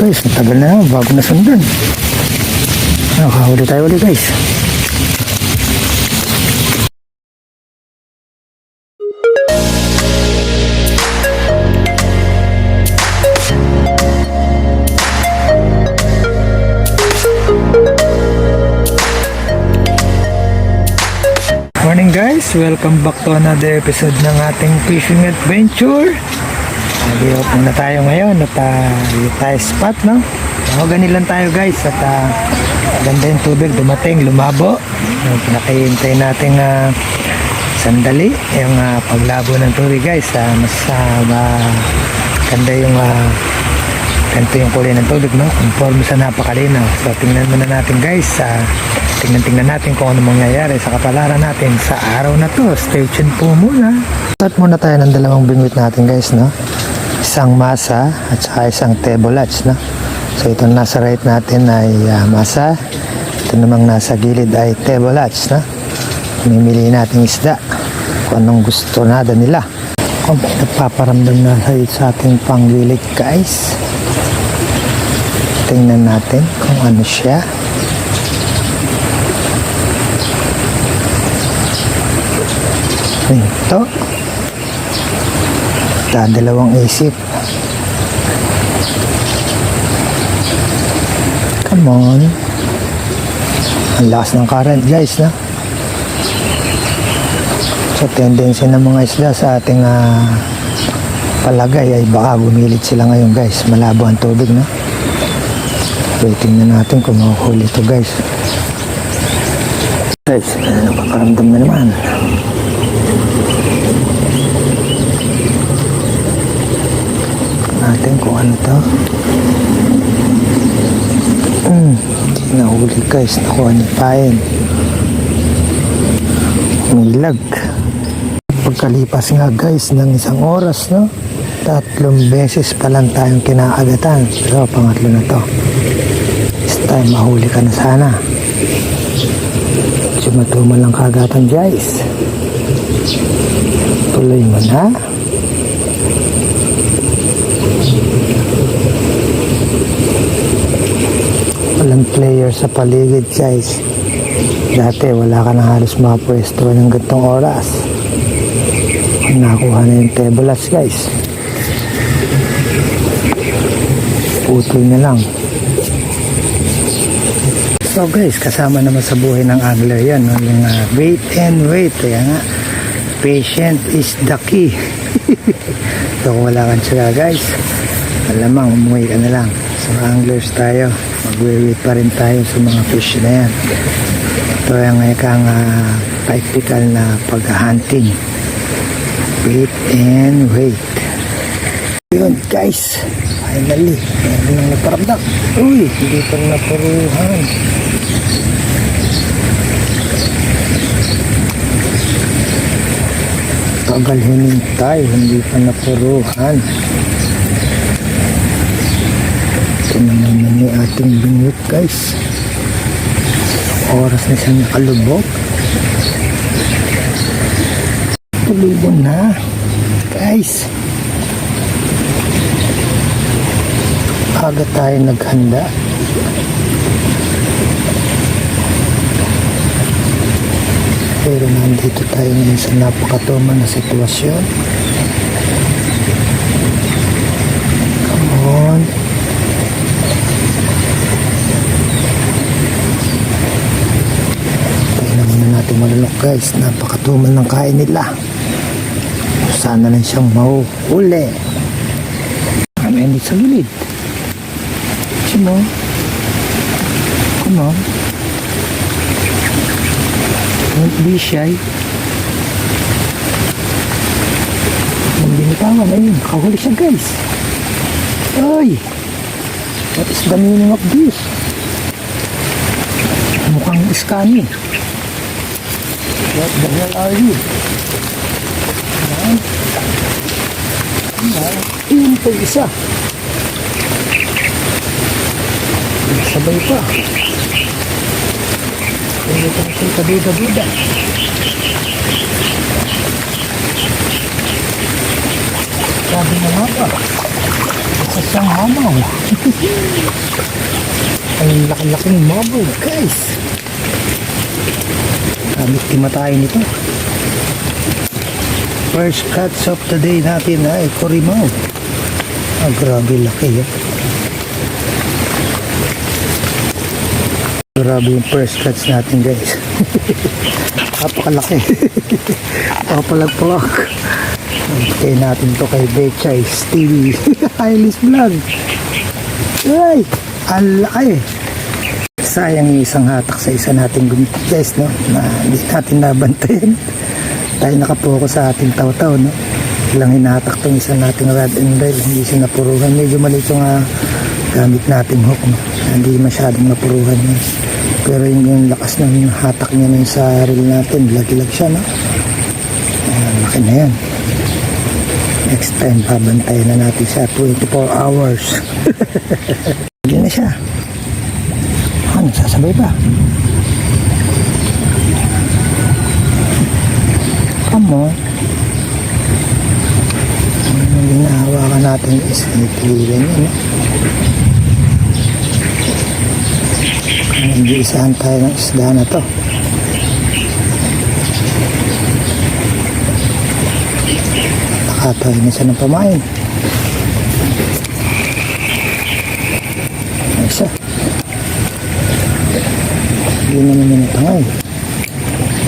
guys, matagal na bago na sundan. Nakahuli tayo ulit guys. Morning guys, welcome back to another episode ng ating fishing adventure. Nag-iop na tayo ngayon at tayo spot, no? Mahogany lang tayo guys at ganda yung tubig, dumating, lumabo. Pinakihintay natin sandali yung paglabo ng tubig guys. Mas ganda yung ganito yung kulay ng tubig, no? Conforme sa napakalinaw. So tingnan muna natin guys, tingnan natin kung ano mangyayari sa kapalaran natin sa araw na to. Stay tuned po muna. Start muna tayo ng dalawang bingwit natin guys, no? Isang masa at saka isang tebolats, no? So ito nasa right natin ay masa, ito namang nasa gilid ay tebolats, no? Mamimili natin isda kung anong gusto nila. Kung nagpaparamdam na sa ating panggilid guys, tingnan natin kung ano siya. Ito dalawang isip. Come on, ang lakas ng current guys, na so tendency ng mga isda sa ating palagay ay baka bumilit sila ngayon guys, malabo ang tubig, na waiting na natin kung makuhuli ito guys. Guys, napakaramdam na naman. Natin kung ano to. Hindi nahuli guys, nakuha ni Payen. Milag. Pagkalipas nga guys ng isang oras, no? 3 beses pa lang tayong kinaagatan. Pero pangatlo na to. This time mahuli ka na sana. Sumatuman lang kagatan guys. Tuloy mo na. Walang player sa paligid guys. Dati wala ka na halos makapwesto ng gantong oras. Nakuha na yung tebolats guys. Putol na lang. So guys, kasama naman sa buhay ng angler yan, no? Yung wait and wait. Kaya nga, patient is the key. So kung wala kang sila guys, alamang umuwi ka na lang. So anglers tayo, mag-wait pa rin tayo sa mga fish na yan. Ito yung ikang practical na pag-hunting. Wait and wait. Yun guys, finally meron nang naparamdam. Uy, hindi pa napuruhan. Tagal hinintay, hindi pa napuruhan. Ito naman yung ating bingwit guys. Oras na siyang nakalubog. Tulubon na guys. Aga tayo naghanda. Pero nandito tayo ngayon sa napakatuma na sitwasyon. Come on. Tingnan muna natin malulok guys. Napakatumal ng kain nila. Sana lang siyang mahuhuli. Kami sa gilid. Come on. Come on. Don't be shy. Binitawan. Ayun, nakahuli siya guys. Ay! What is the meaning of this? Mukhang iskani. What the hell are you? Ayan. Ayan. Ayan po isa. Sabay pa. Hindi pa ito kabida-bida. Sabi na nga pa. Isang mamaw. Ang laki-laking mamaw, guys. Kamit timatayin nito. First catch of the day natin ay Kurimaw. Grabe laki yan. Grabe yung first catch natin, guys. Napakalaki. Papalag-palag. Okay natin to kay Bechay Stevie. Highlights vlog. Ay, alaki. Sayang yung isang hatak sa isa nating gumit, guys, no? Na hindi natin nabantayan. Tayo nakapokus sa ating taw-taw, no? Ilang hinatak tong isa nating rod and reel. Hindi siya napuruhan. Medyo maliit yung gamit nating hook, no? Hindi masyadong napuruhan yun. Pero yung lakas ng hatak niya nun sa reel natin, lag-lag siya, no? Laki na yan. Next time, pabantayan na natin siya 24 hours. Hindi na siya. Nagsasabay pa. Come on. Ang ginahawakan natin is nitiligan yun. Hindi isahan tayo ng isda na to. Nakatayo na siya ng pamain. Isa. Hindi naman yun natangay.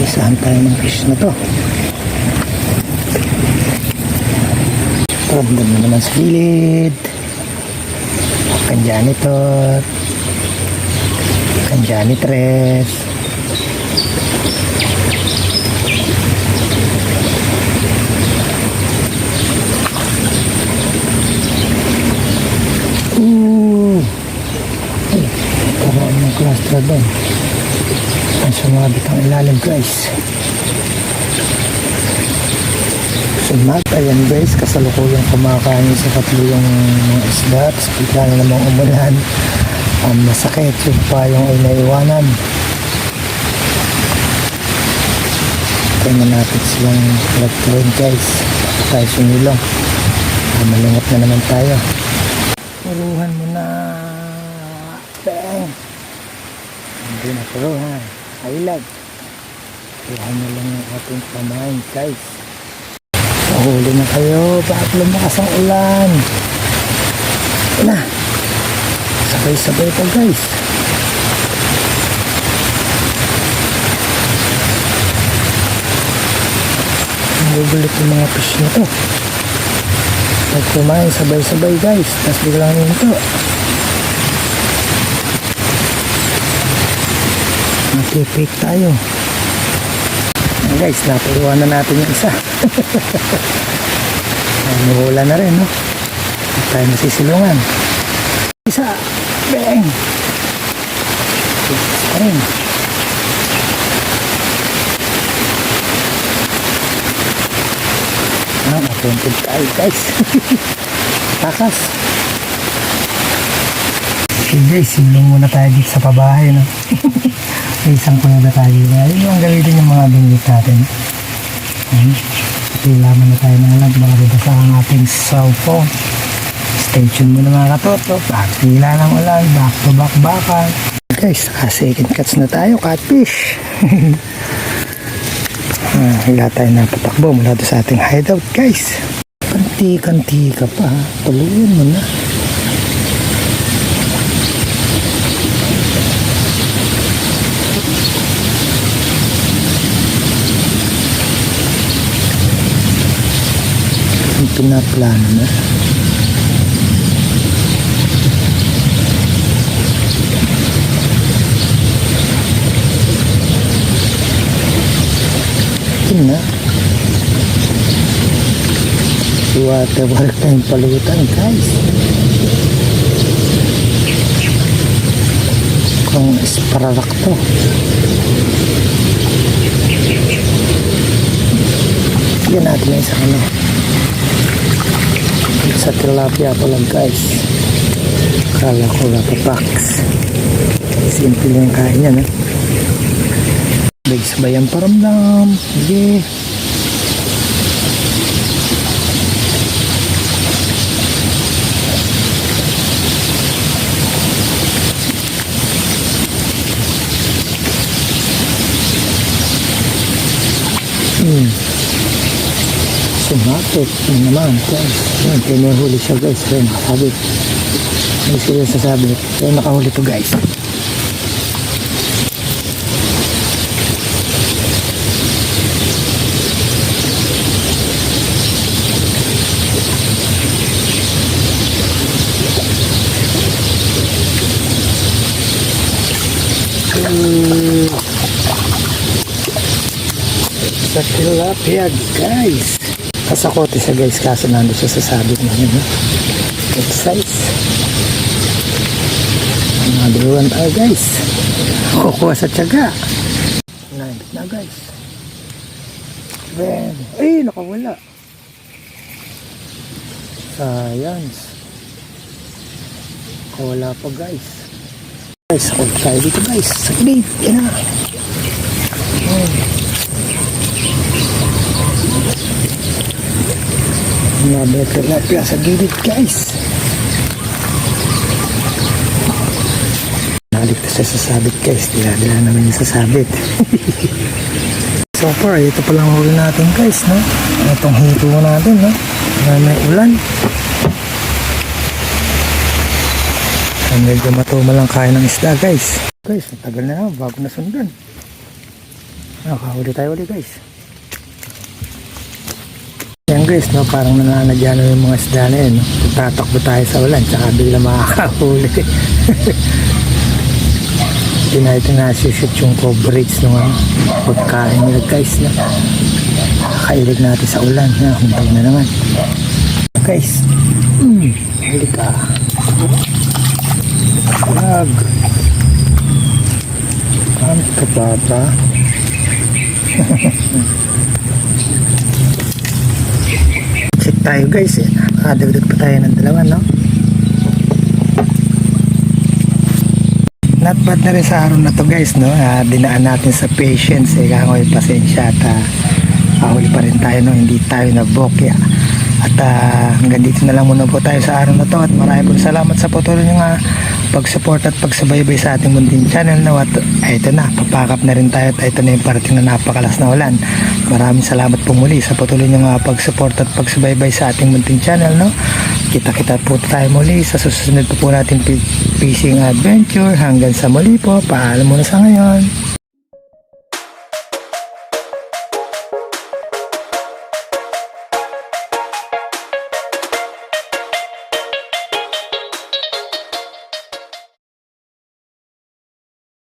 Isahan tayo ng fish na to. Ramdam mo naman sa gilid. Kanjanitor. Kanjanitres. Ay, karoon ng cluster doon. Ang sumabit ang ilalim, guys. Sumat, ayan guys, kasalukuyang kumakain sa katlo yung mga isda. Tapos bigla na namang umulan. Masakit yung payong ay naiwanan. Kaya na natin silang nagkaroon, guys. Tayo sumilong. Malingap na naman tayo. Puruhan mo na. Bang! Hindi na puruhan. Ailag. Puruhan mo lang yung ating pamain, guys. Pahuli na kayo. Bakit lumakas ang ulan? Ito na. Sabay-sabay pa, guys. Magugulit yung mga fish na to. Pag kumain, sabay-sabay, guys. Tapos biglang yun ito. Nakipik tayo. Ayan, guys, napuruan na natin yung isa. Nahuhula na rin, no? At tayo nasisilungan. Isa. Bang! Isa rin. Napunted tayo, guys. Takas. Okay, guys, silong muna tayo dito sa pabahay, no? May isang kunaga tayo. Ayun yung gamitin yung mga bingit natin. Laman na tayo ng alam. Baka dito sa ang ating cellphone. Stay tuned muna mga katoto. Pagpila ng ulan. Back to back bakal. Guys, second cuts na tayo. Catfish. Hila tayo na patakbo mula doon sa ating hideout, guys. Kanti-kanti ka pa. Tuluyan mo na. Pinaplano na. Yun na. Water tayong palutan, guys. Kung espararak to. Yan natin na isa kanya. Sa tilapia pa lang, guys. Kala ko rapapax. Simple yung kain niya, no? Sabay-sabayan paramdam. Sige. Ito naman guys. Yan, pinahuli siya guys. Yan, nakasabit. Hindi sila sasabit. Yan, nakahuli to guys. Sa tilapia guys. Kasakote siya guys, kaso nando siya sa sabit na yun. Good size. Another one tayo guys. Kukuha sa tiyaga. Naibit na guys. Ben. Ay, nakawala. Science. Nakawala pa guys. Guys, ako tayo dito guys. Sa gilid. Yan na. Another tilapia sa gilid guys. Naligtas siya sa sabit guys. Dila naman yung sasabit. So far, ito palang huli natin guys, no? Itong hito natin, no? May ulan. Medyo matuma lang kaya ng isda guys. Guys, matagal na naman bago nasundan. Nakahuli tayo ulit guys. Yan guys, no, parang nananadya na yung mga isda na yun, no? Tatakbo tayo sa ulan, tsaka bigla makakahuli. Hindi natin nasushoot yung coverage ng pagkain nila guys, no? Nakailig natin sa ulan, na huntag na naman. Guys, huli ka. Lag. Kamit ka baba. Check tayo guys eh. Nakadagdag pa tayo ng dalawa, no? Not bad na rin sa araw na to guys, no? Dinaan natin sa patience eh. Kakoy pasensya at huli pa rin tayo, no? Hindi tayo nabokya. At hanggang dito na lang muna po tayo sa araw na to. At maraming po salamat sa patuloy nyo pag-support at pagsubaybay sa ating munting channel, no? At ito na, papakap na rin tayo at ito na yung parating na napakalas na ulan. Maraming salamat po muli sa patuloy nyo pag-support at pagsubaybay sa ating munting channel, no? Kita-kita po tayo muli sa susunod po natin fishing adventure. Hanggang sa muli po, paalam muna sa ngayon.